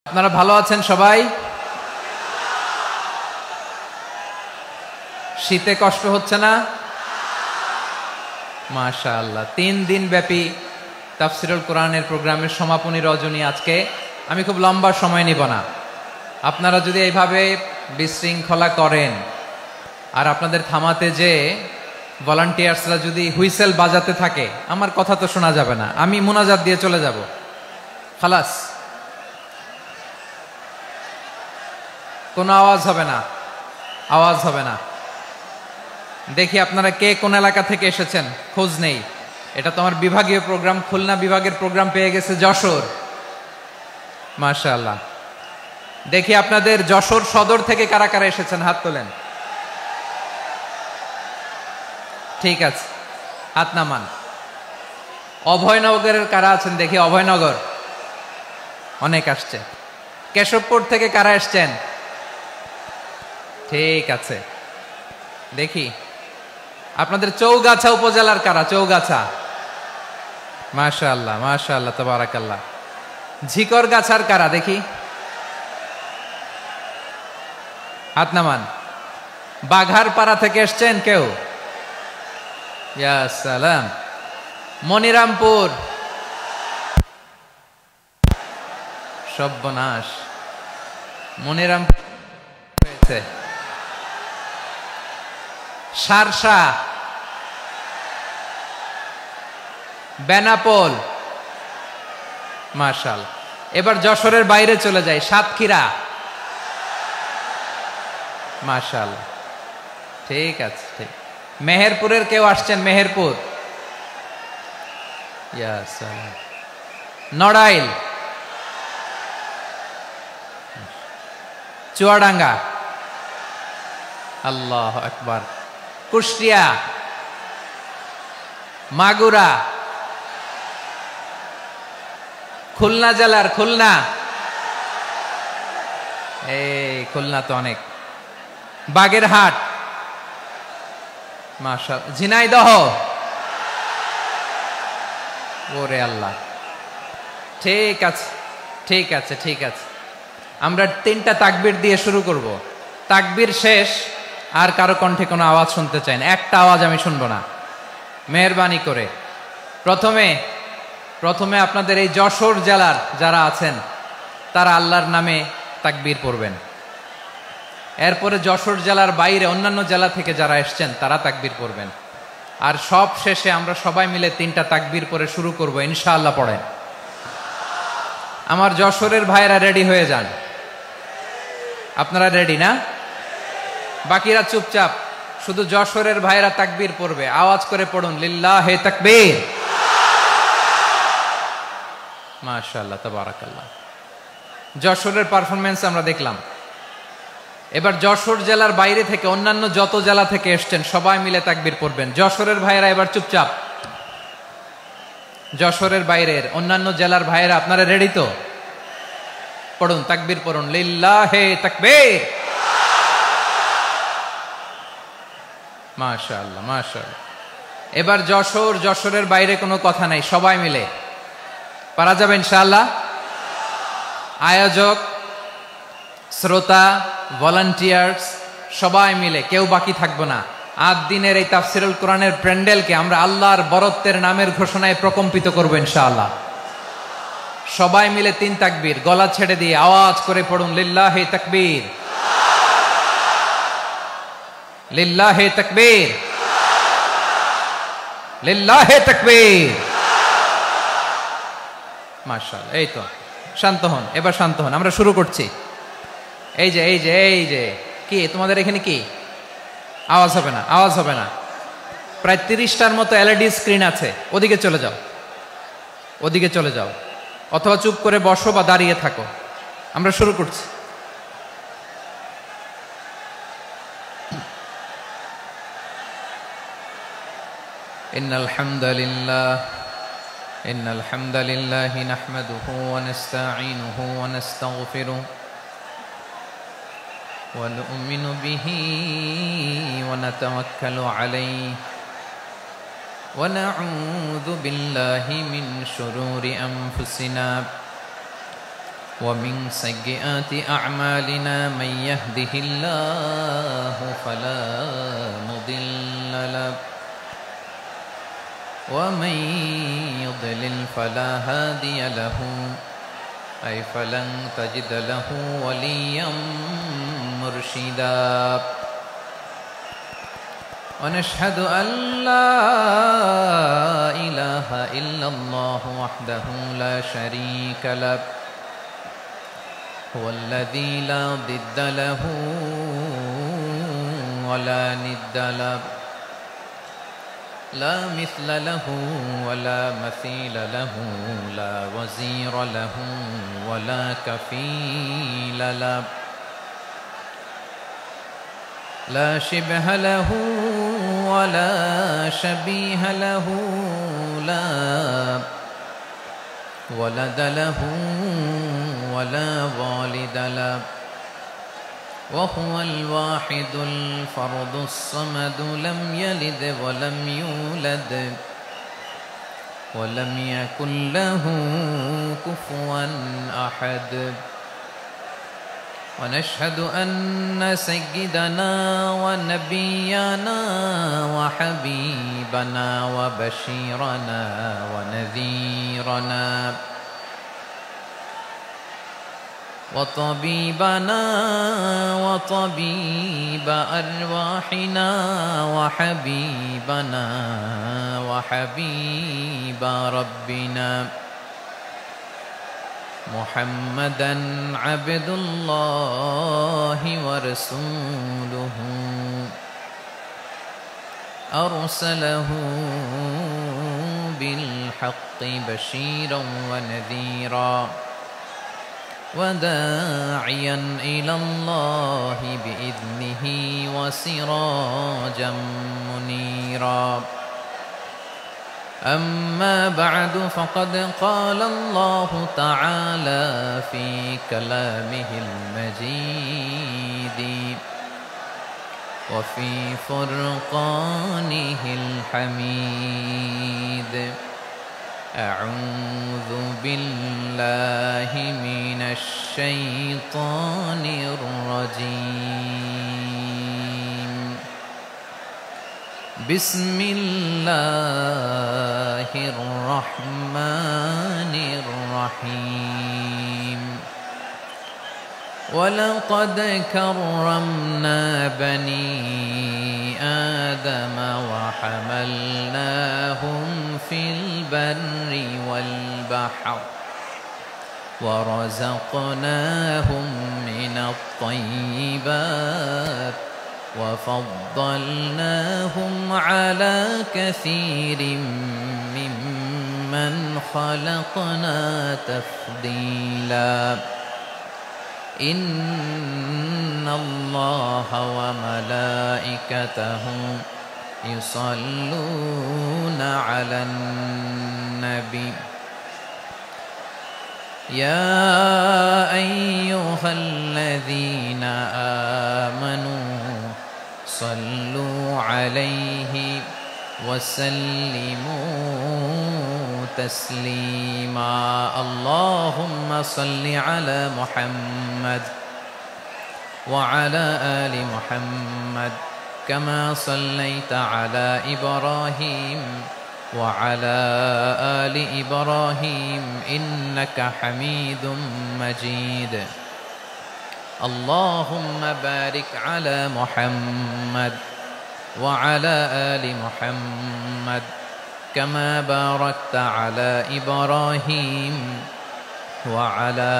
আপনারা ভালো আছেন সবাই? শীতে কষ্ট হচ্ছে না? মাশাআল্লাহ। 3 দিন ব্যাপী তাফসিরুল কোরআনের প্রোগ্রামের সমাপনী রজনী আজকে। আমি খুব লম্বা সময় নিব না। আপনারা যদি এইভাবে বিশৃঙ্খলা করেন আর আপনাদের থামাতে যে ভলান্টিয়ার্সরা যদি হুইসেল বাজাতে থাকে, আমার কথা তো শোনা যাবে না। আমি মুনাজাত দিয়ে চলে যাব। খালাস, কোনো আওয়াজ হবে না, আওয়াজ হবে না। দেখি আপনারা কে কোন এলাকা থেকে এসেছেন, খোঁজ নেই। এটা তো আমার বিভাগীয় প্রোগ্রাম, খুলনা বিভাগের প্রোগ্রাম পেয়ে গেছে যশোর। মাশাআল্লাহ। দেখি আপনাদের যশোর সদর থেকে কারা কারা এসেছেন, হাত তোলেন। ঠিক আছে, হাত নামান। অভয়নগরের কারা আছেন দেখি? অভয়নগর অনেক আসছে। কেশবপুর থেকে কারা এসছেন? ঠিক আছে, দেখি আপনাদের চৌগাছা উপজেলার কারা? চৌগাছা, মাশাআল্লাহ মাশাআল্লাহ তাবারাকাল্লাহ। ঝিকরগাছার কারা দেখি? হাত নামান। বাঘারপাড়া থেকে এসছেন কেউ? ইয়া সালাম। মনিরামপুর, সর্বনাশ, মনিরামপুর হয়েছে। সারসা, বেনাপোল, মাশাআল্লাহ। এবার যশোরের বাইরে চলে যায়, সাতক্ষীরা, মাশাআল্লাহ। ঠিক আছে, ঠিক। মেহেরপুরের কেউ আসছেন? মেহেরপুর, ইয়া সালাম। নড়াইল, চুয়াডাঙ্গা, আল্লাহু আকবার। কুষ্টিয়া, মাগুরা, খুলনা জেলার খুলনা, এই খুলনা তো অনেক। বাগেরহাট, মাশাআল্লাহ। ঝিনাইদহ, ওরে আল্লাহ। ঠিক আছে, ঠিক আছে, ঠিক আছে। আমরা 3টা তাকবীর দিয়ে শুরু করব। তাকবীর শেষ আর কারো কণ্ঠে কোনো আওয়াজ শুনতে চাই না, একটা আওয়াজ আমি শুনবো না, মেহেরবানি করে। প্রথমে আপনাদের এই যশোর জেলার যারা আছেন তারা আল্লাহর নামে তাকবীর পড়বেন। এরপরে যশোর জেলার বাইরে অন্যান্য জেলা থেকে যারা এসছেন তারা তাকবীর পড়বেন। আর সব শেষে আমরা সবাই মিলে 3টা তাকবীর পরে শুরু করব ইনশাআল্লাহ। পড়েন। আমার যশোরের ভাইয়েরা রেডি হয়ে যান। আপনারা রেডি না? বাকিরা চুপচাপ, শুধু যশোরের ভাইয়েরা তাকবীর পড়বে। আওয়াজ করে পড়ুন, লিল্লাহে তাকবীর। মাশাআল্লাহ তাবারাকাল্লাহ। যশোরের পারফরমেন্স আমরা দেখলাম। এবার যশোর জেলার বাইরে থেকে অন্যান্য যত জেলা থেকে এসছেন সবাই মিলে তাকবীর পড়বেন। যশোরের ভাইয়েরা এবার চুপচাপ। যশোরের বাইরের অন্যান্য জেলার ভাইয়েরা আপনারা রেডি তো? পড়ুন, তাকবীর পড়ুন, লিল্লাহে তাকবীর। মাশাআল্লাহ মাশাআল্লাহ। এবার যশোরের বাইরে কোনো কথা নাই, সবাই মিলে পারা যাবে ইনশাআল্লাহ। আয়োজক, শ্রোতা, ভলান্টিয়ার্স সবাই মিলে কেউ বাকি থাকবো না। 8 দিনের এই তাফসিরুল কোরআনের প্যান্ডেলকে আমরা আল্লাহর বরত্বের নামের ঘোষণায় প্রকম্পিত করবো ইনশাআল্লাহ। সবাই মিলে 3 তাকবীর, গলা ছেড়ে দিয়ে আওয়াজ করে পড়ুন, লিল্লাহে তাকবীর, লিল্লাহে তাকবীর, লিল্লাহে তাকবীর। মাশাআল্লাহ। এই তো, শান্ত হন, এবার শান্ত হন। আমরা শুরু করছি। এই যে কি তোমাদের এখানে কি আওয়াজ হবে না? আওয়াজ হবে না। প্রায় 30টার মতো এলইডি স্ক্রিন আছে, ওদিকে চলে যাও, ওদিকে চলে যাও, অথবা চুপ করে বসো বা দাঁড়িয়ে থাকো। আমরা শুরু করছি। ইন্নাল হামদালিল্লাহ নাহমাদুহু ওয়া নাস্তাঈনুহু ওয়া নাস্তাগফিরুহু ওয়া নু'মিনু বিহি ওয়া নাতাওয়াক্কালু আলাইহি ওয়া নাউযু বিল্লাহি মিন শুরুরি আনফুসিনা ومن سيئات أعمالنا من يهده الله فلا مضل له ومن يضلل فلا هادي له أي فلن تجد له وليا مرشدا ونشهد أن لا إله إلا الله وحده لا شريك له هو الذي لا ضد له ولا ند له لا مثل له ولا مثيل له لا وزير له ولا كفيل له لا شبه له ولا شبيه له لا ولد له ولا والد له وهو الواحد الفرد الصمد لم يلد ولم يولد ولم يكن له كفوا أحد ونشهد أن سيدنا ونبينا وحبيبنا وبشيرنا ونذيرنا وطبيبنا وطبيب أرواحنا وحبيبنا وحبيب ربنا محمدا عبد الله ورسوله أرسله بالحق بشيرا ونذيرا وداعيا إلى الله بإذنه وسراجا منيرا أما بعد فقد قال الله تعالى في كلامه المجيد وفي فرقانه الحميد أعوذ بالله من الشيطان الرجيم بسم الله الرحمن الرحيم ولقد كرمنا بني آدم وحملناهم في البر والبحر ورزقناهم من الطيبات وفضلناهم على كثير ممن خلقنا تفضيلا إن الله وملائكته يصلون على النبي يا أيها الذين آمنوا صلوا عليه وسلموا تسليما اللهم صل على محمد وعلى آل محمد كما صليت على إبراهيم وعلى آل إبراهيم إنك حميد مجيد اللهم بارك على محمد وعلى آل محمد كما باركت على إبراهيم وعلى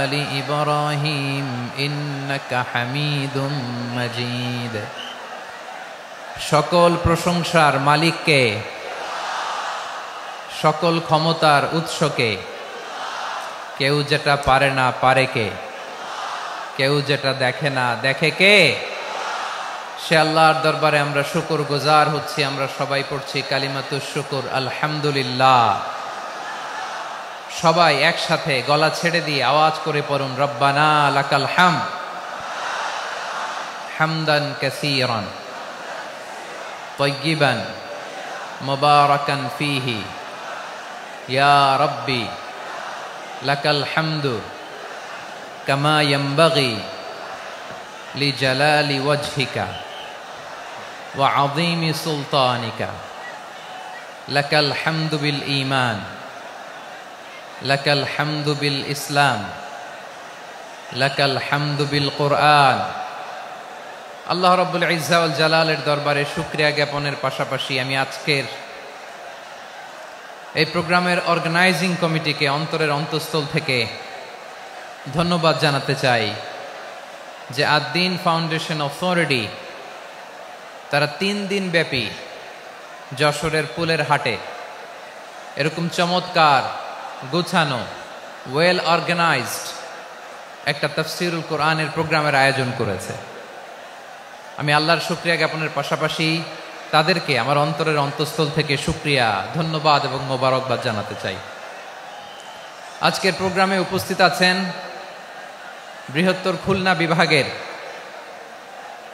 آل إبراهيم إنك حميد مجيد সকল প্রশংসার মালিককে সকল ক্ষমতার উৎসকে কেউ যেটা পারে না পারে কে কেউ যেটা দেখে না দেখে কে সে আল্লাহর দরবারে আমরা শুকরগুজার হচ্ছি আমরা সবাই পড়ছি কালিমাতুশ শুকর আলহামদুলিল্লাহ সবাই একসাথে গলা ছেড়ে দিয়ে আওয়াজ করে পড়ুন রব্বানা লাকাল হামদ হামদান কাসীরান তাইয়িবান মুবারাকান ফীহি ইয়া রাব্বি লাকাল হামদু কামা ইয়ানবাগি লিজালালি ওয়াজহিকা ওয়া আযীমি সুলতানিকা লাকাল হামদু বিল ঈমান লাকাল হামদু বিল ইসলাম লাকাল হামদু বিল কুরআন। আল্লাহ রাব্বুল ইজ্জা ওয়াল জালালের দরবারে শুকরিয়া জ্ঞাপনের পাশাপাশি আমি আজকের এই প্রোগ্রামের অর্গানাইজিং কমিটিকে অন্তরের অন্তঃস্থল থেকে ধন্যবাদ জানাতে চাই যে আদ-দ্বীন ফাউন্ডেশন অথরিটি তারা 3 দিন ব্যাপী যশোরের পুলের হাটে এরকম চমৎকার গোছানো ওয়েল অর্গানাইজড একটা তাফসীরুল কোরআনের প্রোগ্রামের আয়োজন করেছে। আমি আল্লাহর শুকরিয়া জ্ঞাপনের পাশাপাশি তাদেরকে আমার অন্তরের অন্তঃস্থল থেকে শুকরিয়া, ধন্যবাদ এবং মোবারকবাদ জানাতে চাই। আজকের প্রোগ্রামে উপস্থিত আছেন বৃহত্তর খুলনা বিভাগের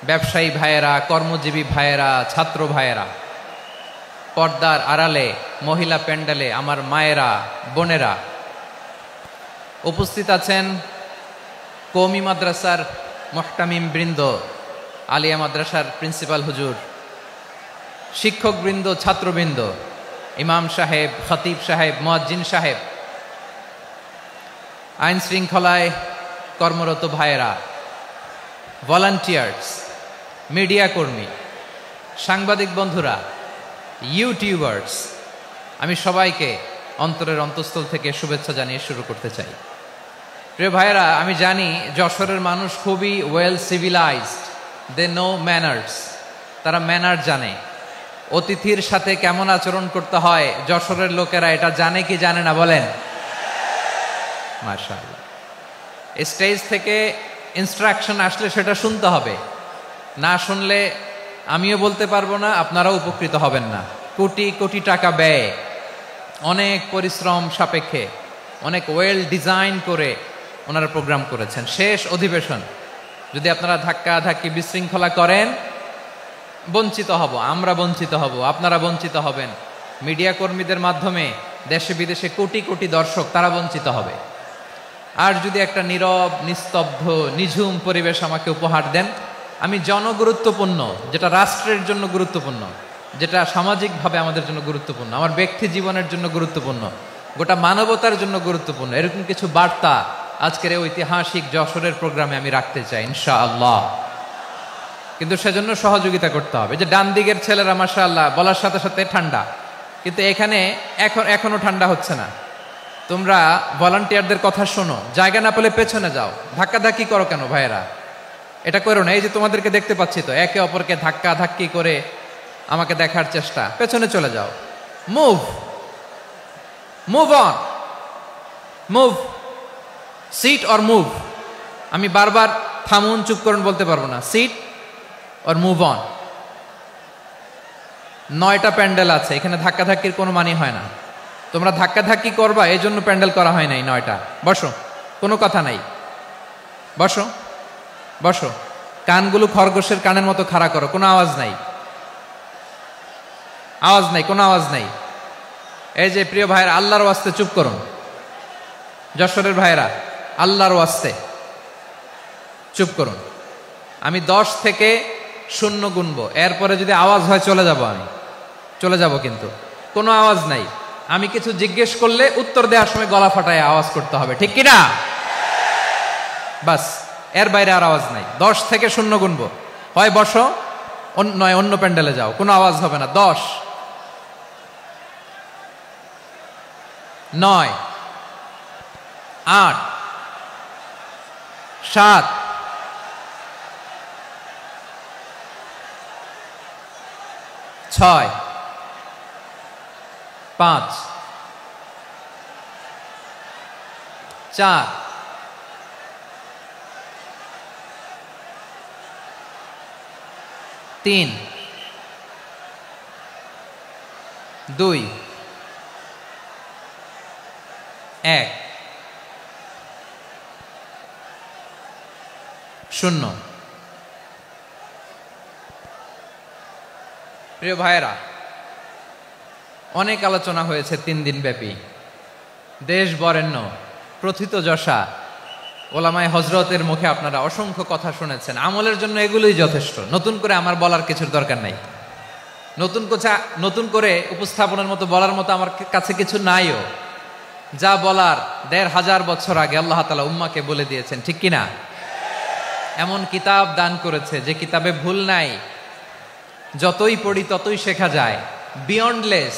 ব্যবসায়ী ভাইয়েরা, কর্মজীবী ভাইয়েরা, ছাত্র ভাইয়েরা, পর্দার আড়ালে, মহিলা প্যান্ডেলে আমার মায়েরা, বোনেরা। উপস্থিত আছেন কওমি মাদ্রাসার মুহতামিম বৃন্দ, আলিয়া মাদ্রাসার প্রিন্সিপাল হুজুর, শিক্ষকবৃন্দ, ছাত্রবৃন্দ, ইমাম সাহেব, খতিব সাহেব, মুয়াজ্জিন সাহেব, আইন শৃঙ্খলায় কর্মরত ভাইয়েরা, ভলান্টিয়ার্স, মিডিয়া কর্মী, সাংবাদিক বন্ধুরা, ইউটিউবার্স, আমি সবাইকে অন্তরের অন্তঃস্থল থেকে শুভেচ্ছা জানিয়ে শুরু করতে চাই। প্রিয় ভাইয়েরা, আমি জানি যশোরের মানুষ খুবই well civilised, they know manners, তারা ম্যানার জানে। অতিথির সাথে কেমন আচরণ করতে হয় যশোরের লোকেরা এটা জানে কি জানে না বলেন? মাশাআল্লাহ। স্টেজ থেকে ইনস্ট্রাকশন আসলে সেটা শুনতে হবে, না শুনলে আমিও বলতে পারবো না, আপনারাও উপকৃত হবেন না। কোটি কোটি টাকা ব্যয়, অনেক পরিশ্রম সাপেক্ষে, অনেক ওয়েল ডিজাইন করে ওনারা প্রোগ্রাম করেছেন। শেষ অধিবেশন যদি আপনারা ধাক্কা ধাক্কি বিশৃঙ্খলা করেন, বঞ্চিত হব, আমরা বঞ্চিত হব, আপনারা বঞ্চিত হবেন, মিডিয়া কর্মীদের মাধ্যমে দেশে বিদেশে কোটি কোটি দর্শক তারা বঞ্চিত হবে। আর যদি একটা নীরব, নিস্তব্ধ, নিঝুম পরিবেশ আমাকে উপহার দেন, আমি জনগুরুত্বপূর্ণ, যেটা রাষ্ট্রের জন্য গুরুত্বপূর্ণ, যেটা সামাজিকভাবে আমাদের জন্য গুরুত্বপূর্ণ, আমার ব্যক্তি জীবনের জন্য গুরুত্বপূর্ণ, গোটা মানবতার জন্য গুরুত্বপূর্ণ, এরকম কিছু বার্তা আজকের এই ঐতিহাসিক যশোরের প্রোগ্রামে আমি রাখতে চাই ইনশাআল্লাহ। কিন্তু সেজন্য সহযোগিতা করতে হবে। যে ডান দিকের ছেলেরা মাশাআল্লাহ বলার সাথে সাথে ঠান্ডা, কিন্তু এখানে এখনো ঠান্ডা হচ্ছে না। তোমরা ভলান্টিয়ারদের কথা শোনো, জায়গা না পেলে পেছনে যাও, ধাক্কাধাক্কি করো কেন ভাইয়েরা? এটা করো না। এই যে তোমাদেরকে দেখতে পাচ্ছি তো, একে অপরকে ধাক্কা ধাক্কি করে আমাকে দেখার চেষ্টা, পেছনে চলে যাও। Move move on, move, sit or move. আমি বারবার থামুন, চুপ করুন বলতে পারবো না। Sit or move on. 9টা প্যান্ডেল আছে, এখানে ধাক্কাধাক্কির কোনো মানে হয় না। তোমরা ধাক্কাধাক্কি করবা, এই জন্য প্যান্ডেল করা হয় নাই 9টা। বসো, কোনো কথা নাই, বসো বসো। কানগুলো খরগোশের কানের মতো খাড়া করো, কোনো আওয়াজ নাই, আওয়াজ নাই, কোনো আওয়াজ নাই। এই যে প্রিয় ভাইয়েরা, আল্লাহর ওয়াস্তে চুপ করুন। যশোরের ভাইয়েরা, আল্লাহর ওয়াস্তে চুপ করুন। আমি 10 থেকে 0 গুনবো, এরপরে যদি আওয়াজ হয় চলে যাব, আমি চলে যাব, কিন্তু কোনো আওয়াজ নাই। আমি কিছু জিজ্ঞেস করলে উত্তর দেওয়ার সময় গলা ফাটায় আওয়াজ করতে হবে, ঠিক কিনা? বাস, এর বাইরে আর আওয়াজ নাই। 10 থেকে 0 গুনবো, হয় বসো, নয় অন্য প্যান্ডেলে যাও, কোনো আওয়াজ হবে না। 10, 9, 8, 7, 6, 5, 4, 3, 2, 1, 0। প্রিয় ভাইয়েরা, অনেক আলোচনা হয়েছে 3 দিন ব্যাপী। দেশ বরেণ্য প্রথিতযশা ওলামায়ে হযরতের মুখে আপনারা অসংখ্য কথা শুনেছেন, আমলের জন্য এগুলোই যথেষ্ট। নতুন করে আমার বলার কিছুর দরকার নাই। নতুন করে উপস্থাপনের মতো বলার মতো আমার কাছে কিছু নাইও। যা বলার ১৫০০ বছর আগে আল্লাহ তাআলা উম্মাহকে বলে দিয়েছেন, ঠিক কিনা? এমন কিতাব দান করেছে যে কিতাবে ভুল নাই, যতই পড়ি ততই শেখা যায়। বিয়ন্ডলেস,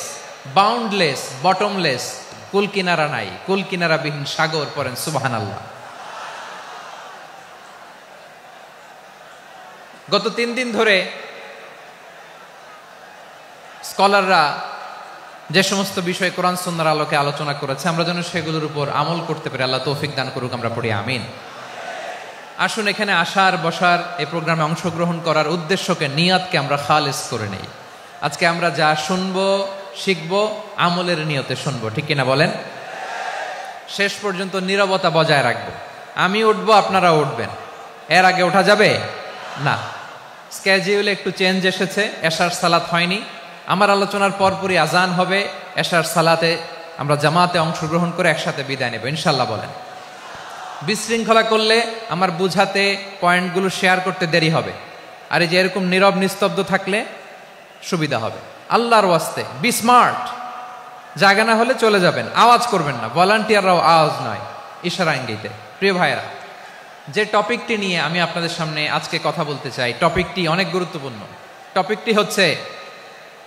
বাউন্ডলেস, বটমলেস, কুল কিনারা নাই, কুল কিনারা বিহীন সাগর। পড়েন সুবহানাল্লাহ। গত ৩ দিন ধরে স্কলাররা যে সমস্ত বিষয়ে কোরআন সুন্নাহর আলোকে আলোচনা করেছে, আমরা যেন সেগুলোর উপর আমল করতে পারি। আল্লাহ তৌফিক দান করুক, আমরা পড়ি আমিন। আসুন এখানে আসার, বসার, এই প্রোগ্রামে অংশগ্রহণ করার উদ্দেশ্যকে, নিয়াতকে আমরা খালেস করে নেই। আজকে আমরা যা শুনবো, শিখবো, আমলের নিয়তে শুনবো, ঠিক কিনা বলেন? শেষ পর্যন্ত নীরবতা বজায় রাখবো। আমি উঠবো, আপনারা উঠবেন। এর আগে ওঠা যাবে না। স্কেডিউলে একটু চেঞ্জ এসেছে, এশার সালাত হয়নি। আমার আলোচনার পরপরই আজান হবে, এশার সালাতে আমরা জামাতে অংশগ্রহণ করে একসাথে বিদায় নেব ইনশাল্লাহ। বলেন, বিশৃঙ্খলা করলে আমার বুঝাতে, পয়েন্টগুলো শেয়ার করতে দেরি হবে। আর এই যে এরকম নীরব নিস্তব্ধ থাকলে সুবিধা হবে। আল্লাহর ওয়াস্তে বি স্মার্ট। জায়গা না হলে চলে যাবেন, আওয়াজ করবেন না। ভলান্টিয়াররাও আওয়াজ নয়, ইশারা ইঙ্গিতে। প্রিয় ভাইরা, যে টপিকটি নিয়ে আমি আপনাদের সামনে আজকে কথা বলতে চাই, টপিকটি অনেক গুরুত্বপূর্ণ। টপিকটি হচ্ছে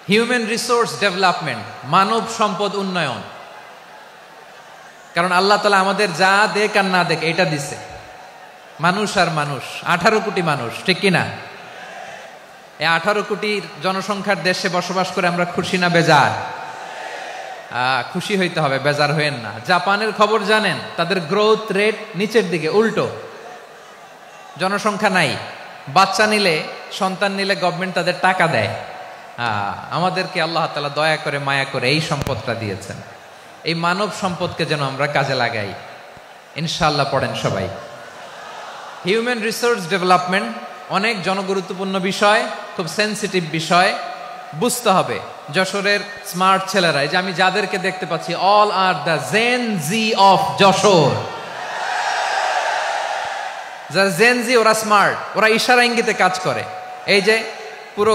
হিউম্যান রিসোর্স ডেভেলপমেন্ট, মানব সম্পদ উন্নয়ন। কারণ আল্লাহ তাআলা আমাদের যা দেখ আর না দেখ এটা দিছে। মানুষ আর মানুষ, 18 কোটি মানুষ, ঠিক কিনা? এই 18 কোটি জনসংখ্যার দেশে বসবাস করে আমরা খুশি না বেজার? খুশি হইতে হবে, বেজার হইেন না। জাপানের খবর জানেন? তাদের গ্রোথ রেট নিচের দিকে, উল্টো। জনসংখ্যা নাই, বাচ্চা নিলে, সন্তান নিলে গভর্নমেন্ট তাদের টাকা দেয়। আমাদেরকে আল্লাহ তাআলা দয়া করে, মায়া করে এই সম্পদটা দিয়েছেন। এই মানব সম্পদকে যেন আমরা কাজে লাগাই ইনশাআল্লাহ। পড়েন সবাই। হিউম্যান রিসোর্স ডেভেলপমেন্ট অনেক জনগুরুত্বপূর্ণ বিষয়, খুব সেন্সিটিভ বিষয়। বুঝতে হবে যশোরের স্মার্ট ছেলেরা, এই যে আমি যাদেরকে দেখতে পাচ্ছি, all are the Gen Z of Jessore. যারা জেন জি, ওরা স্মার্ট, ওরা ইশারা ইঙ্গিতে কাজ করে। এই যে পুরো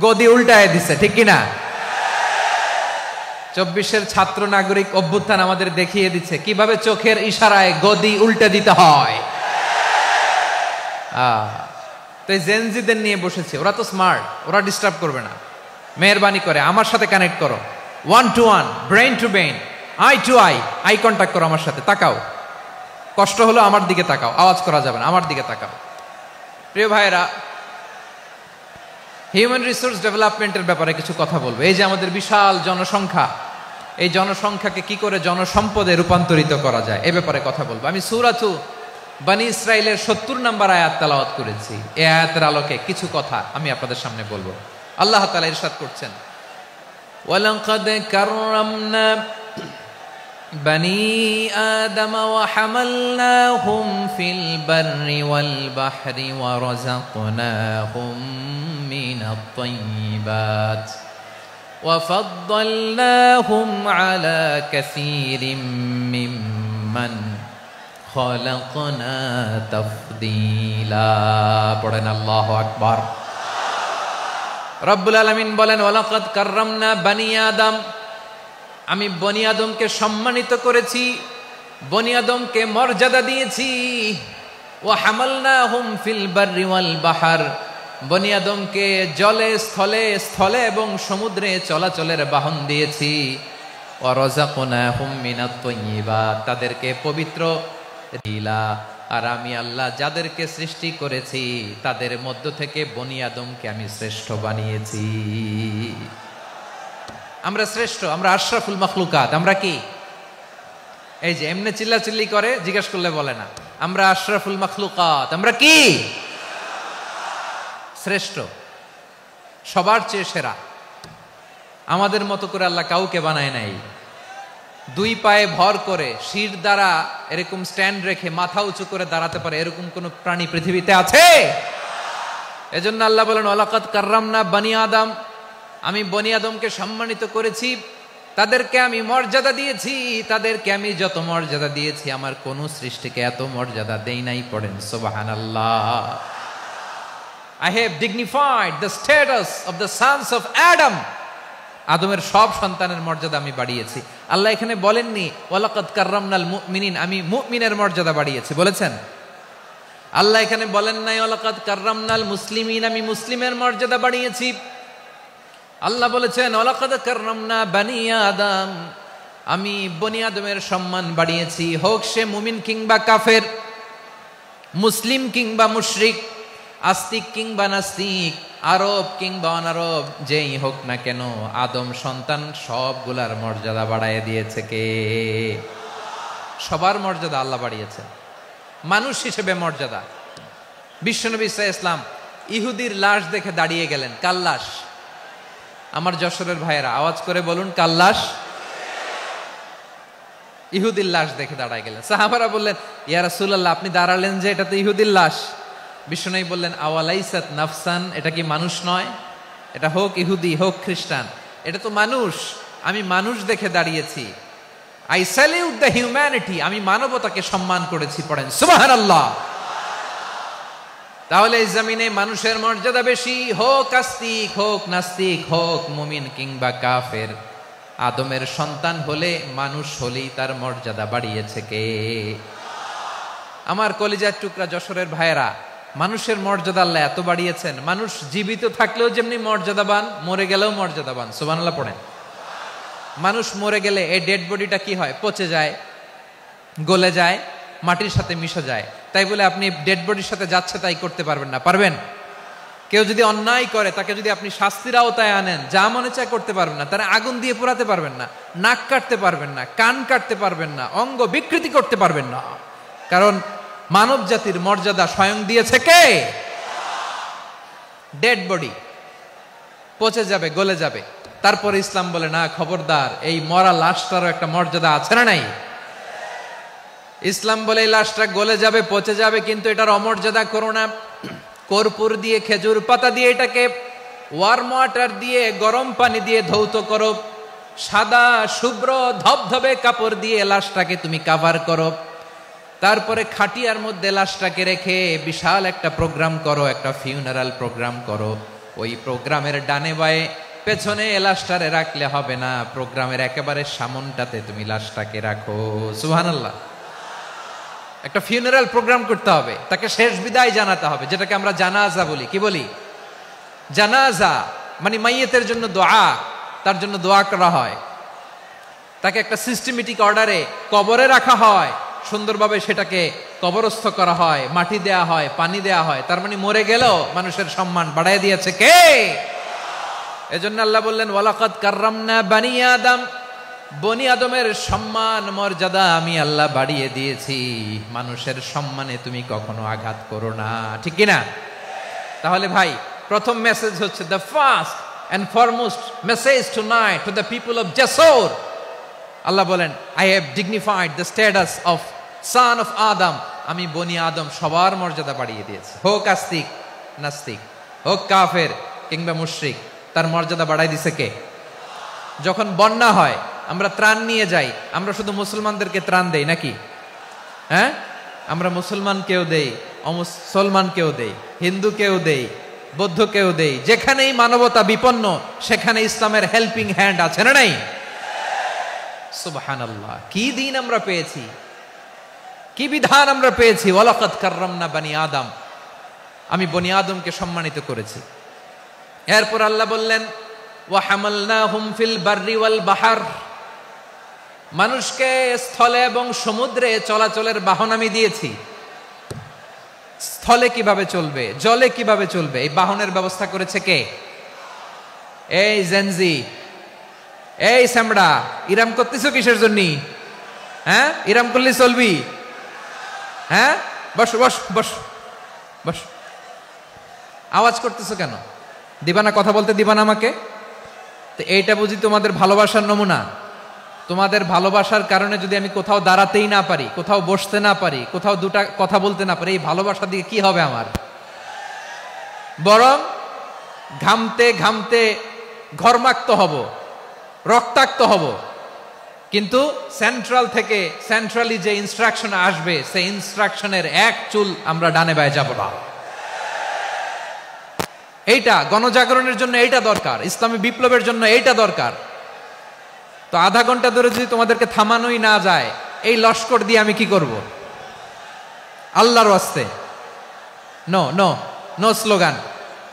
গদি উল্টায় দিছে, ঠিক কিনা? 24-এর ছাত্র নাগরিক অভ্যুত্থান আমাদের দেখিয়ে দিচ্ছে কিভাবে চোখের ইশারায় গদি উল্টে দিতে হয়। তো এই জেনজিদের নিয়ে বসেছে, ওরা তো স্মার্ট, ওরা ডিস্টার্ব করবে না। মেহরবানি করে আমার সাথে কানেক্ট করো, 1 to 1, brain to brain, eye to eye, eye contact করো আমার সাথে। তাকাও, কষ্ট হলো আমার দিকে তাকাও, আওয়াজ করা যাবে না, আমার দিকে তাকাও। প্রিয় ভাইয়েরা, হিউম্যান রিসোর্স ডেভেলপমেন্টের ব্যাপারে কিছু কথা বলবো। এই যে আমাদের বিশাল জনসংখ্যা, এই জনসংখ্যাকে কি করে জনসম্পদে রূপান্তরিত করা যায়, এ ব্যাপারে কথা বলবো। আমি সূরাতু বনী ইসরাইলের 70 নম্বর আয়াত তেলাওয়াত করেছি। এই আয়াতের আলোকে কিছু কথা আমি আপনাদের সামনে বলবো। আল্লাহ তাআলা ইরশাদ করছেন, ওয়ালাকাদ কাররামনা বনী আদম ওয়া হামালনাহুম ফিল বাররি ওয়াল বাহরি ওয়া রাযাকনাহুম মিনাত তাইয়্যিবাত ওয়া ফাদ্দালনাহুম আলা কাসীরিম মিম্মান খালাকনা তাফদীলা। পড়েন আল্লাহু আকবার। রব্বুল আলামিন বলেন, ওয়ালাকাদ কাররামনা বনী আদম, আমি বনী আদমকে সম্মানিত করেছি, বনী আদমকে মর্যাদা দিয়েছি। ওয়া হামালনাহুম ফিল বাররি ওয়াল বাহর, বনী আদমকে জলে, স্থলে, স্থলে এবং সমুদ্রে চলাচলের বাহন দিয়েছি। ওয়া রাযাকনাহুম মিনাত তাইয়্যিবাত, তাদেরকে পবিত্র দিলা। আর আমি আল্লাহ যাদেরকে সৃষ্টি করেছি তাদের মধ্য থেকে বনী আদমকে আমি শ্রেষ্ঠ বানিয়েছি। আমরা শ্রেষ্ঠ, আমরা আশরাফুল মাখলুকাত। আমরা কি? এই যে এমনি চিল্লাচিল্লি করে, জিজ্ঞেস করলে বলে না। আমরা আশরাফুল মাখলুকাত। আমরা কি? শ্রেষ্ঠ, সবার চেয়ে সেরা। আমাদের মতো করে আল্লাহ কাউকে বানায় নাই। 2 পায়ে ভর করে, শির দ্বারা এরকম স্ট্যান্ড রেখে মাথা উঁচু করে দাঁড়াতে পারে এরকম কোন প্রাণী পৃথিবীতে আছে? এজন্য আল্লাহ বলেন, ওয়ালাকাদ কাররামনা বনী আদম, আমি বনী আদমকে সম্মানিত করেছি। তাদেরকে আমি মর্যাদা দিয়েছি, তাদেরকে আমি যত মর্যাদা দিয়েছি আমার কোন সৃষ্টিকে এত মর্যাদা দেই নাই। পড়েন সুবহানাল্লাহ। I have dignified the status of the sons of Adam. আদমের সব সন্তানের মর্যাদা আমি বাড়িয়েছি। আল্লাহ এখানে বলেননি ওয়ালাকাদ কাররামনাল মুমিনিন, আমি মুমিনের মর্যাদা বাড়িয়েছি, বলেছেন? আল্লাহ এখানে বলেন নাই ওয়ালাকাদ কাররামনাল মুসলিমিন, আমি মুসলিমের মর্যাদা বাড়িয়েছি। আল্লাহ বলেছেন ওয়ালাকাদ কাররামনা বানি আদম, আমি বনি আদমের সম্মান বাড়িয়েছি, হোক সে মুমিন কিংবা কাফের, মুসলিম কিংবা মুশরিক, আস্তিক কিংবা নাস্তিক, আরব কিংবা অনারব, যেই হোক না কেন আদম সন্তান সবগুলার মর্যাদা বাড়ায় দিয়েছে কে? সবার মর্যাদা আল্লাহ বাড়িয়েছে। মানুষ হিসেবে মর্যাদা। বিশ্বনবী সাল্লাল্লাহু আলাইহি ওয়াসাল্লাম ইহুদির লাশ দেখে দাঁড়িয়ে গেলেন। কার লাশ? আমার যশোরের ভাইয়েরা আওয়াজ করে বলুন, কার লাশ? ইহুদির লাশ দেখে দাঁড়ায় গেলেন। সাহাবারা বললেন ইয়া রাসূলুল্লাহ, আপনি দাঁড়ালেন যে, এটা তো ইহুদির লাশ। বিশ্বনবী বললেন আওয়ালাইসাত নাফসান, এটা কি মানুষ নয়? এটা হোক ইহুদি হোক খ্রিস্টান, এটা তো মানুষ। আমি মানুষ দেখে দাঁড়িয়েছি। আই স্যালিউট দ্য হিউম্যানিটি, আমি মানবতাকে সম্মান করেছি। পড়েন সুবহানাল্লাহ। তাহলে এই জমিনে মানুষের মর্যাদা বেশি, হোক আস্তিক হোক নাস্তিক, হোক মুমিন কিংবা কাফের। আদমের সন্তান হলে, মানুষ হলেই তার মর্যাদা বাড়িয়েছে কে? আমার কলিজার টুকরা যশোরের ভাইয়েরা, মানুষের মর্যাদা আল্লাহ এত বাড়িয়েছেন, মানুষ জীবিত থাকলেও যেমনি মর্যাদাবান, মরে গেলেও মর্যাদাবান। সুবহানাল্লাহ পড়েন। মানুষ মরে গেলে এই ডেড বডিটা কি হয়? পচে যায়, গলে যায়, মাটির সাথে মিশে যায়। তাই বলে আপনি ডেড বডির সাথে যাচ্ছে তাই করতে পারবেন না, পারবেন? কেউ যদি অন্যায় করে তাকে যদি আপনি শাস্তির আওতায় আনেন, যা মনে চায় করতে পারবেন না। তারা আগুন দিয়ে পোড়াতে পারবেন না, নাক কাটতে পারবেন না, কান কাটতে পারবেন না, অঙ্গ বিকৃতি করতে পারবেন না। কারণ মানব জাতির মর্যাদা স্বয়ং দিয়েছে কে? ডেড বডি পচে যাবে, গলে যাবে। তারপরে ইসলাম বলে না, খবরদার, এই মরা লাশটারও একটা মর্যাদা আছে না নাই? ইসলাম বলে এই লাশটা গলে যাবে, পচে যাবে, কিন্তু এটার অমর্যাদা করো না। কর্পূর দিয়ে, খেজুর পাতা দিয়ে, এটাকে ওয়ার্ম ওয়াটার দিয়ে, গরম পানি দিয়ে ধৌত করো, সাদা শুভ্র ধবধবে কাপড় দিয়ে লাশটাকে তুমি কাভার করো। তারপরে খাটিয়ার মধ্যে লাশটাকে রেখে বিশাল একটা প্রোগ্রাম করো, একটা ফিউনারাল প্রোগ্রাম করো। ওই প্রোগ্রামের ডানে বায়ে পেছনে লাশটারে রাখলে হবে না, প্রোগ্রামের একেবারে সামনটাতে তুমি লাশটাকে রাখো। সুবহানাল্লাহ। একটা ফিউনারাল প্রোগ্রাম করতে হবে, তাকে শেষ বিদায় জানাতে হবে, যেটাকে আমরা জানাজা বলি। কি বলি? জানাজা মানে মাইয়েতের জন্য দোয়া, তার জন্য দোয়া করা হয়, তাকে একটা সিস্টেমেটিক অর্ডারে কবরে রাখা হয়, সুন্দরভাবে সেটাকে কবরস্থ করা হয়, মাটি দেয়া হয়, পানি দেয়া হয়। তার মানে মরে গেলেও মানুষের সম্মান বাড়ায় দিয়েছে কে? এজন্য আল্লাহ বললেন ওয়ালাকাদ কাররামনা বানি আদম, বনি আদমের সম্মান মর্যাদা আমি আল্লাহ বাড়িয়ে দিয়েছি। মানুষের সম্মানে তুমি কখনো আঘাত করো না, ঠিক কিনা? তাহলে ভাই, প্রথম মেসেজ হচ্ছে, the first and foremost message tonight to the people of Jessore. আল্লাহ বলেন I have dignified the status of son of Adam, আমি বনি আদম সবার মর্যাদা বাড়িয়ে দিয়েছি। হোক আস্তিক নাস্তিক, হোক কাফের কিংবা মুশরিক, তার মর্যাদা বাড়াই দিছে কে? যখন বন্যা হয় আমরা ত্রাণ নিয়ে যাই, আমরা শুধু মুসলমানদেরকে ত্রাণ দেই নাকি? হ্যাঁ, আমরা মুসলমানকেও দেই, অমুসলমানকেও দেই, হিন্দুকেও দেই, বৌদ্ধকেও দেই। যেখানেই মানবতা বিপন্ন সেখানে ইসলামের হেল্পিং হ্যান্ড আছে না নাই? সুবহানাল্লাহ। কি দিন আমরা পেয়েছি, কি বিধান আমরা পেয়েছি। ওয়ালাকাদ কাররামনা বানি আদম, আমি বনি আদমকে সম্মানিত করেছি। এরপর আল্লাহ বললেন ওয়া হামালনাহুম ফিল বাররি ওয়াল বাহর, মানুষকে স্থলে এবং সমুদ্রে চলাচলের বাহন আমি দিয়েছি। স্থলে কিভাবে চলবে, জলে কিভাবে চলবে, এই বাহনের ব্যবস্থা করেছে কে? এই জেনজি, এই সামড়া, ইরাম করতেছো কিসের জন্য? হ্যাঁ, ইরাম করলে চলবি? হ্যাঁ, বস বস বস বস। আওয়াজ করতেছো কেন? দিবা না, কথা বলতে দিবা না আমাকে? তো এইটা বুঝি তোমাদের ভালোবাসার নমুনা? তোমাদের ভালোবাসার কারণে যদি আমি কোথাও দাঁড়াতেই না পারি, কোথাও বসতে না পারি, কোথাও দুটা কথা বলতে না পারি, এই ভালোবাসা দিয়ে কি হবে আমার? বরং ঘামতে ঘামতে ঘর্মাক্ত হব, রক্তাক্ত হব। কিন্তু সেন্ট্রালি যে ইনস্ট্রাকশন আসবে সেই ইনস্ট্রাকশনের এক চুল আমরা ডানে বায়ে যাব না। এইটা গণজাগরণের জন্য এইটা দরকার, ইসলামী বিপ্লবের জন্য এইটা দরকার। তো আধা ঘন্টা ধরে যদি তোমাদেরকে থামানোই না যায়, এই লস্কর দিয়ে আমি কি করব? আল্লাহর ওয়াস্তে নো নো নো স্লোগান,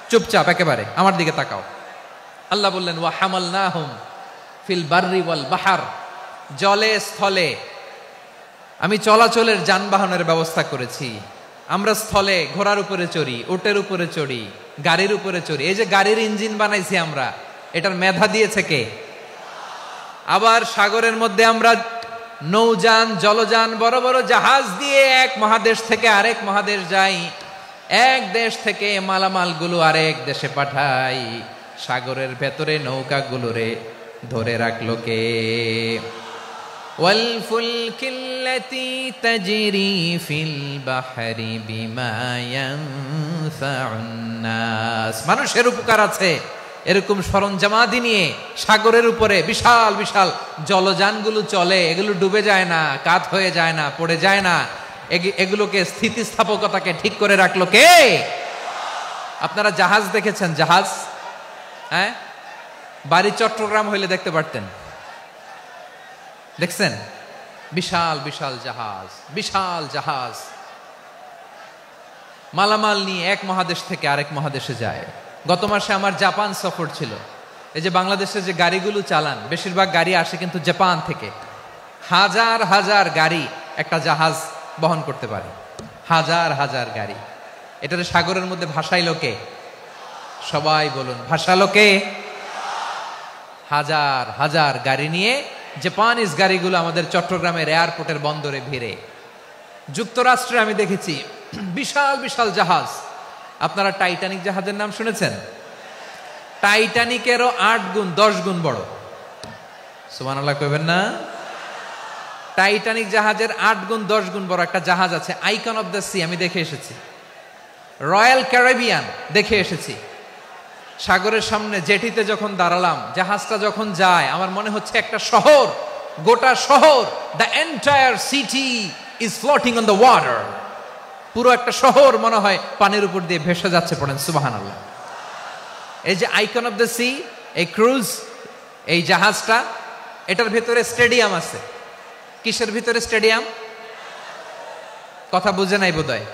চুপচাপ একেবারে আমার দিকে তাকাও। আল্লাহ বললেন ওয়া হামালনাহুম ফিল বাররি ওয়াল বাহার, জলে স্থলে আমি চলাচলের যানবাহনের ব্যবস্থা করেছি। আমরা স্থলে ঘোড়ার উপরে চড়ি, উটের উপরে চড়ি, গাড়ির উপরে চড়ি। এই যে গাড়ির ইঞ্জিন বানাইছি আমরা, এটার মেধা দিয়েছে কে? আবার সাগরের মধ্যে আমরা নৌযান, জলযান, বড় বড় জাহাজ দিয়ে এক মহাদেশ থেকে আরেক মহাদেশ যাই, এক দেশ থেকে মালামালগুলো আরেক দেশে পাঠাই। সাগরের ভেতরে নৌকাগুলোরে ধরে রাখলো কে? ওয়াল ফুলকিল্লাতী তাজরি ফিল বাহরি বিমা ইয়ানফাউন নাস। মানুষের উপকার আছে এরকম সরঞ্জামাদি নিয়ে সাগরের উপরে বিশাল বিশাল জলযানগুলো চলে। এগুলো ডুবে যায় না, কাত হয়ে যায় না, পড়ে যায় না। এগুলোকে স্থিতিস্থাপকতাকে ঠিক করে রাখলো কে? আপনারা জাহাজ দেখেছেন? জাহাজ, হ্যাঁ, বাড়ি চট্টগ্রাম হইলে দেখতে পারতেন। দেখছেন? বিশাল বিশাল জাহাজ, বিশাল জাহাজ মালামাল নিয়ে এক মহাদেশ থেকে আরেক মহাদেশে যায়। গত মাসে আমার জাপান সফর ছিল। এই যে বাংলাদেশে যে গাড়িগুলো চালান, বেশিরভাগ গাড়ি আসে কিন্তু জাপান থেকে। হাজার হাজার গাড়ি একটা জাহাজ বহন করতে পারে, হাজার হাজার গাড়ি। এটারে সাগরের মধ্যে ভাসাইলো কে? সবাই বলুন, ভাসালো কে? হাজার হাজার গাড়ি নিয়ে জাপানিজ গাড়িগুলো আমাদের চট্টগ্রামের এয়ারপোর্টের বন্দরে ভিড়ে। যুক্তরাষ্ট্রে আমি দেখেছি বিশাল বিশাল জাহাজ। আপনারা টাইটানিক জাহাজের নাম শুনেছেন? টাইটানিকেরও 8 গুণ 10 গুণ বড়। সুবহানাল্লাহ কইবেন না? টাইটানিক জাহাজের 8 গুণ 10 গুণ বড় একটা জাহাজ আছে, আইকন অফ দ্য সি। আমি দেখে এসেছি। রয়্যাল ক্যারিবিয়ান দেখে এসেছি। সাগরের সামনে জেটিতে যখন দাঁড়ালাম, জাহাজটা যখন যায়, আমার মনে হচ্ছে একটা শহর, গোটা শহর, the entire city is floating on the water. পুরো একটা শহর মনে হয় পানির উপর দিয়ে ভেসে যাচ্ছে। পড়েন সুবহানাল্লাহ। এই যে আইকন অফ দ্য সি, এই ক্রুজ, এই জাহাজটা, এটার ভিতরে স্টেডিয়াম আছে। কিসের ভিতরে স্টেডিয়াম? কথা বুঝে নাই বোধহয়।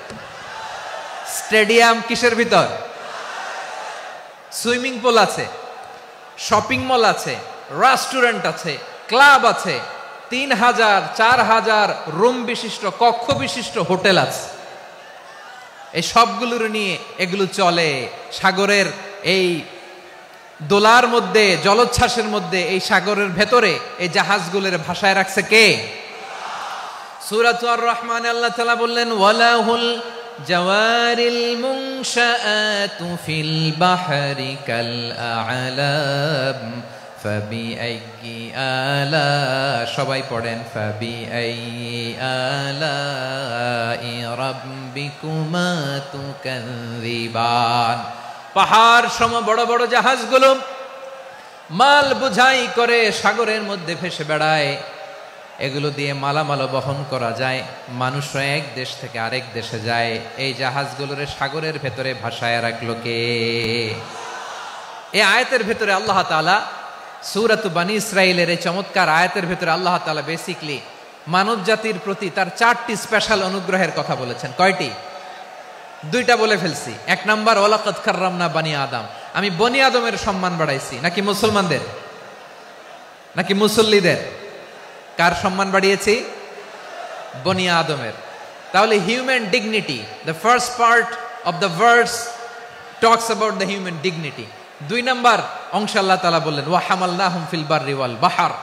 স্টেডিয়াম কিসের ভিতর? সুইমিং পুল আছে, শপিং মল আছে, রেস্টুরেন্ট আছে, ক্লাব আছে, 3000 4000 রুম বিশিষ্ট, কক্ষ বিশিষ্ট হোটেল আছে। এই সবগুলোর নিয়ে এগুলো চলে সাগরের এই দোলার মধ্যে, জলোচ্ছ্বাসের মধ্যে। এই সাগরের ভেতরে এই জাহাজগুলোর ভাষায় রাখছে কে? সূরা আর রহমানে আল্লাহ তাআলা বললেন ওয়ালাহুল জাওয়ারিল মুনশাআতু ফিল বাহরি কাল আ'লাম ফাবিআইয়ি আলা, সবাই পড়েন, ফাবিআইয়ি আলাই রাব্বিকুমা তুকাযিবান। পাহাড় সম বড় বড় জাহাজগুলো মাল বোঝাই করে সাগরের মধ্যে ভেসে বেড়ায়। এগুলো দিয়ে মালামাল বহন করা যায়, মানুষও এক দেশ থেকে আরেক দেশে যায়। এই জাহাজগুলোর সাগরের ভেতরে ভাসায় রাখলো কে? এই আয়াতের ভেতরে আল্লাহ তাআলা সূরাত বনী ইসরাঈলের এই চমৎকার আয়াতের ভেতরে আল্লাহ তাআলা বেসিক্যালি মানব জাতির প্রতি তার 4টি স্পেশাল অনুগ্রহের কথা বলেছেন। কয়টি? 2টা বলে ফেলছি। 1 নাম্বার ওয়ালাকাদ কাররামনা বনী আদম, আমি বনী আদমের সম্মান বাড়াইছি। নাকি মুসলমানদের? নাকি মুসল্লিদের? কার সম্মান বাড়িয়েছি? বনী আদমের। তাহলে human dignity, the first part of the verse talks about the human dignity. 2 number অংশ আল্লাহ তাআলা বললেন ওয়া হামালনাহুম ফিল বাররি ওয়াল বাহর,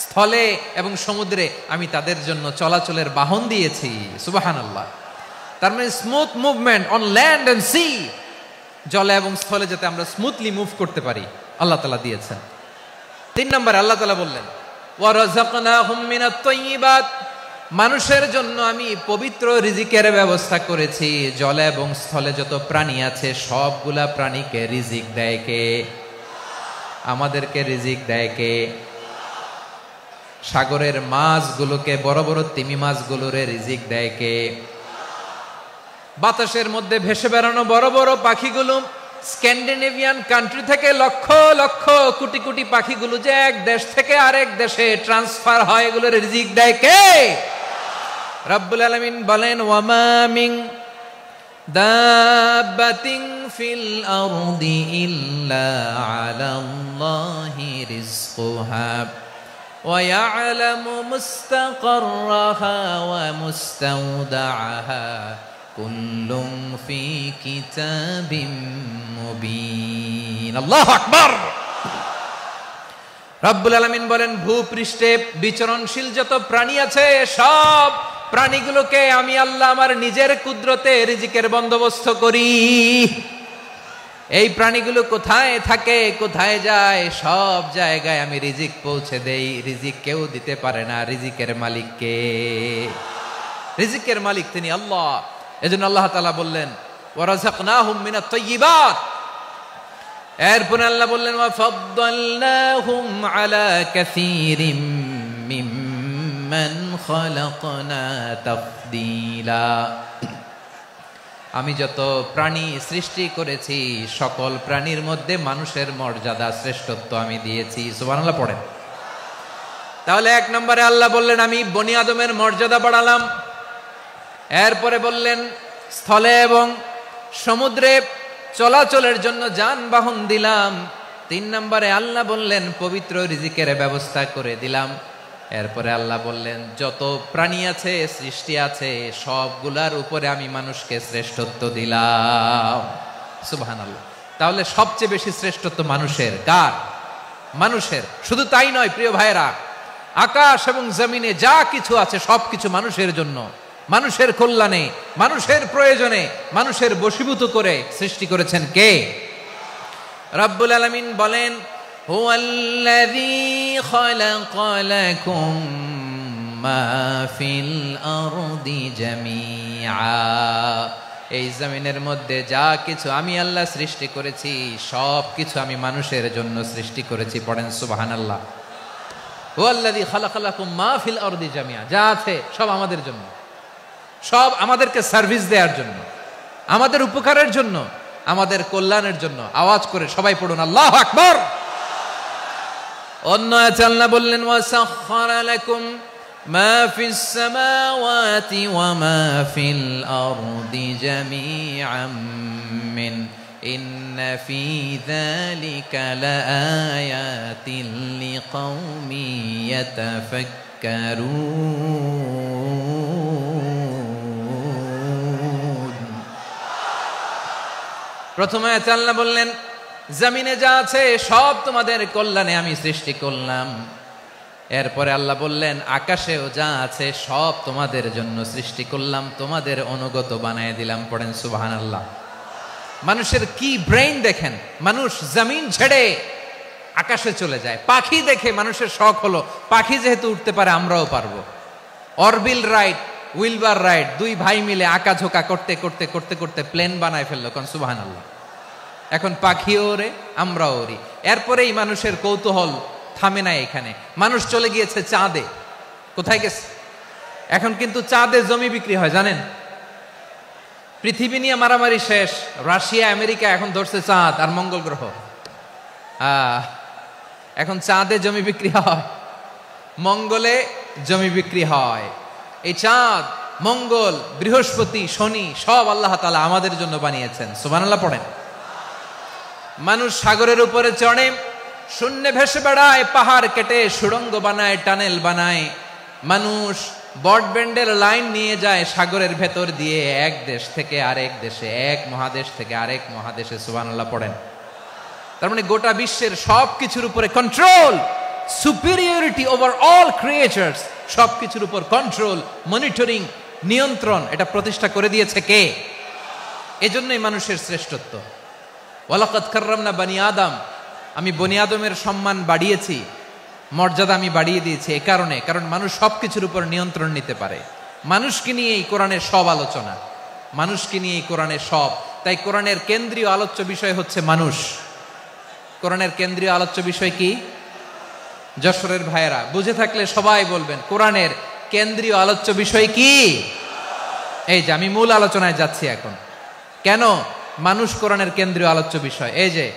স্থলে এবং সমুদ্রে আমি তাদের জন্য চলাচলের বাহন দিয়েছি। সুবহানাল্লাহ। তার মানে smooth movement on land and sea, জলে এবং স্থলে যাতে আমরা স্মুথলি মুভ করতে পারি আল্লাহ তাআলা দিয়েছেন। 3 নম্বরে আল্লাহ তাআলা বললেন ওয়া রাযাকনাহুম মিনাত তাইয়্যিবাত, মানুষের জন্য আমি পবিত্র রিজিকের ব্যবস্থা করেছি। জলে এবং স্থলে যত প্রাণী আছে সবগুলা প্রাণীকে রিজিক দেয় কে? আমাদেরকে রিজিক দেয় কে? সাগরের মাছগুলোকে, বড় বড় তিমি মাছগুলোরে রিজিক দেয় কে? বাতাসের মধ্যে ভেসে বেড়ানো বড় বড় পাখিগুলো, স্ক্যান্ডিনেভিয়ান কান্ট্রি থেকে লক্ষ লক্ষ কোটি কোটি পাখিগুলো যে এক দেশ থেকে আরেক দেশে ট্রান্সফার হয়, এগুলোর রিজিক দেয় কে? রব্বুল আলামিন বলেন, ওয়ামা মিন দাব্বাতিন ফিল আরদি ইল্লা আলাল্লাহি রিজকুহা ওয়া ইয়ালামু মুস্তাকাররাহা ওয়া মুস্তাওদাআহা কুল্লুম ফি কিতাবিম মুবিন। আল্লাহু আকবার। রব্বুল আলামিন বলেন, ভূপৃষ্ঠে বিচরণশীল যত প্রাণী আছে সব প্রাণীগুলোকে আমি আল্লাহ আমার নিজের কুদরতে রিজিকের বন্দোবস্ত করি। এই প্রাণীগুলো কোথায় থাকে, কোথায় যায়, সব জায়গায় আমি রিজিক পৌঁছে দেই। রিজিক কেউ দিতে পারে না, রিজিকের মালিক কে? রিজিকের মালিক তিনি আল্লাহ। এজন্য আল্লাহ তাআলা বললেন, ওয়ারাযাকনাহুম মিনাত তাইয়্যিবাত। এরপর আল্লাহ বললেন, ওয়া ফাদ্দালনাহুম আলা কাসীরিম মিম্মান খালাকনা তাফদীলা। আমি যত প্রাণী সৃষ্টি করেছি সকল প্রাণীর মধ্যে মানুষের মর্যাদা, শ্রেষ্ঠত্ব আমি দিয়েছি। সুবহানাল্লাহ পড়েন। তাহলে এক নম্বরে আল্লাহ বললেন আমি বনি আদমের মর্যাদা বাড়ালাম। এরপরে বললেন স্থলে এবং সমুদ্রে চলাচলের জন্য যানবাহন দিলাম। 3 নম্বরে আল্লাহ বললেন পবিত্র রিজিকের ব্যবস্থা করে দিলাম। এরপরে আল্লাহ বললেন যত প্রাণী আছে, সৃষ্টি আছে, সবগুলার উপরে আমি মানুষকে শ্রেষ্ঠত্ব দিলাম। সুবহানাল্লাহ। তাহলে সবচেয়ে বেশি শ্রেষ্ঠত্ব মানুষের। কার? মানুষের। শুধু তাই নয় প্রিয় ভাইরা, আকাশ এবং জমিনে যা কিছু আছে সবকিছু মানুষের জন্য, মানুষের কল্যাণে, মানুষের প্রয়োজনে, মানুষের বশীভূত করে সৃষ্টি করেছেন কে? রব্বুল আলামিন বলেন, হুয়াল্লাযী খালাকা লাকুম মা ফিল আরদি জামিআ। এই জমিনের মধ্যে যা কিছু আমি আল্লাহ সৃষ্টি করেছি সব কিছু আমি মানুষের জন্য সৃষ্টি করেছি। পড়েন সুবহানাল্লাহ। হুয়াল্লাযী খালাকা লাকুম মা ফিল আরদি জামিআ। যা আছে সব আমাদের জন্য, সব আমাদেরকে সার্ভিস দেওয়ার জন্য, আমাদের উপকারের জন্য, আমাদের কল্যাণের জন্য। আওয়াজ করে সবাই পড়ুন আল্লাহু আকবার। অন্য আয়াতে আল্লাহ বললেন, ওয়াসাখখারা লাকুম মা ফিস সামাওয়াতি ওয়া মা ফিল আরদি জামিআম মিন ইন্না ফি যালিকা লাআয়াতিন লিকাউমি ইয়াতাফাক্কারুন। প্রথমে আয়াতে আল্লাহ বললেন জমিনে যা আছে সব তোমাদের কল্যাণে আমি সৃষ্টি করলাম। এরপরে আল্লাহ বললেন আকাশেও যা আছে সব তোমাদের জন্য সৃষ্টি করলাম, তোমাদের অনুগত বানায় দিলাম। পড়েন সুবহানাল্লাহ। মানুষের কি ব্রেইন দেখেন, মানুষ জমিন ছেড়ে আকাশে চলে যায়। পাখি দেখে মানুষের শখ হলো পাখি যেহেতু উঠতে পারে আমরাও পারবো। অরবিল রাইট, উইলবার রাইট, 2 ভাই মিলে আঁকাঝোঁকা করতে করতে করতে করতে প্লেন বানায় ফেললো। কোন সুবহানাল্লাহ। এখন পাখিও ওরে, আমরাও ওরি। এরপরেই মানুষের কৌতূহল থামে না এখানে। মানুষ চলে গিয়েছে চাঁদে। কোথায় গেছে? এখন কিন্তু চাঁদে জমি বিক্রি হয় জানেন। পৃথিবী নিয়ে মারামারি শেষ। রাশিয়া আমেরিকা এখন ধরছে চাঁদ আর মঙ্গল গ্রহ। এখন চাঁদে জমি বিক্রি হয়, মঙ্গলে জমি বিক্রি হয়। এই চাঁদ, মঙ্গল, বৃহস্পতি, শনি সব আল্লাহ তাআলা আমাদের জন্য বানিয়েছেন। সুবহানাল্লাহ পড়েন। মানুষ সাগরের উপরে চড়ে, শূন্যে ভেসে বেড়ায়, পাহাড় কেটে সুড়ঙ্গ বানায়, টানেল বানায়। মানুষ ব্রডব্যান্ডের লাইন নিয়ে যায় সাগরের ভেতর দিয়ে, এক দেশ থেকে আরেক দেশে, এক মহাদেশ থেকে আরেক মহাদেশে। সুবহানাল্লাহ পড়েন। তার মানে গোটা বিশ্বের সব কিছুর উপরে control, superiority over all creatures, সব কিছুর উপর কন্ট্রোল, মনিটরিং, নিয়ন্ত্রণ, এটা প্রতিষ্ঠা করে দিয়েছে কে? এজন্যই মানুষের শ্রেষ্ঠত্ব। ওয়ালাকাদ কাররামনা বানি আদম। আমি বনি আদমের সম্মান বাড়িয়েছি, মর্যাদা আমি বাড়িয়ে দিয়েছি এই কারণে, কারণ মানুষ সবকিছুর উপর নিয়ন্ত্রণ নিতে পারে। মানুষকে নিয়ে এই কোরআনের সব আলোচনা, মানুষকে নিয়ে এই কোরআনের সব। তাই কোরআনের কেন্দ্রীয় আলোচ্য বিষয় হচ্ছে মানুষ। কোরআনের কেন্দ্রীয় আলোচ্য বিষয় কি? যশোরের ভাইয়েরা বুঝে থাকলে সবাই বলবেন কোরআনের কেন্দ্রীয় আলোচ্য বিষয় কি? এই যে আমি মূল আলোচনায় যাচ্ছি এখন। কেন মানুষ কোরআনের কেন্দ্রীয় আলোচ্য বিষয়? এই যে